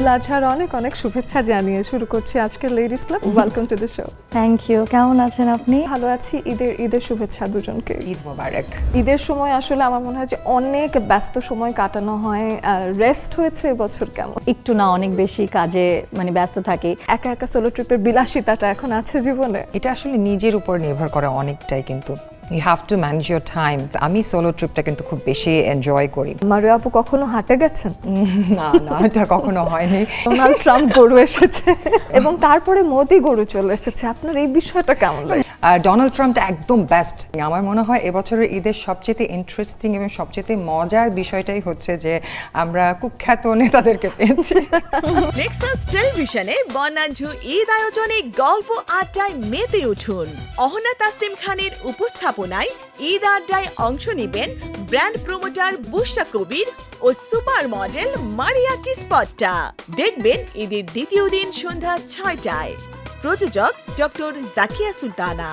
ঈদুল আজহার অনেক অনেক শুভেচ্ছা জানিয়ে শুরু করছি আজকের ladies club. Welcome to the show. Thank you. কেমন আছেন আপনি? ভালো আছি। ঈদের শুভেচ্ছা দুজনকে। ঈদ মোবারক। ঈদের সময় আসলে আমার মনে হয় যে অনেক ব্যস্ত সময় কাটানো হয়, রেস্ট হয়েছে এবছর কেমন? একটু না, অনেক বেশি কাজে ব্যস্ত থাকি। একা একা সোলো ট্রিপের বিলাসিতাটা এখন আছে জীবনে? এটা আসলে নিজের উপর নির্ভর করে অনেকটাই, কিন্তু you have to manage your time. আমি সোলো ট্রিপটা কিন্তু খুব বেশি এনজয় করি। মারিয়া আপু কখনো হাঁটে গেছেন? না না, এটা কখনো হয়নি। ডোনাল্ড ট্রাম্প গরু এসেছে এবং তারপরে মোদি গরু চলে এসেছে, আপনার এই বিষয়টা কেমন লাগে? আর ডোনাল্ড ট্রাম্পটা একদম বেস্ট। আমার মনে হয় এবছরের ঈদের সবচেয়ে ইন্টারেস্টিং এবং সবচেয়ে মজার বিষয়টাই হচ্ছে যে আমরা কুখ্যাত নেতাদেরকে পেয়েছি। নেক্সাস টেলিভিশনে বর্ণাঢ্য ঈদ আয়োজনে গল্প আড্ডায় মেতে উঠুন। অহনা তাসনিম খানের উপস্থাপনায় ঈদ আড্ডায় অংশ নেবেন ব্র্যান্ড প্রমোটার বুশরা কবির ও সুপার মডেল মারিয়া কিসপট্টা। দেখবেন ঈদের দ্বিতীয় দিন সন্ধ্যা 6টায়। প্রযোজক ডক্টর জাকিয়া সুলতানা।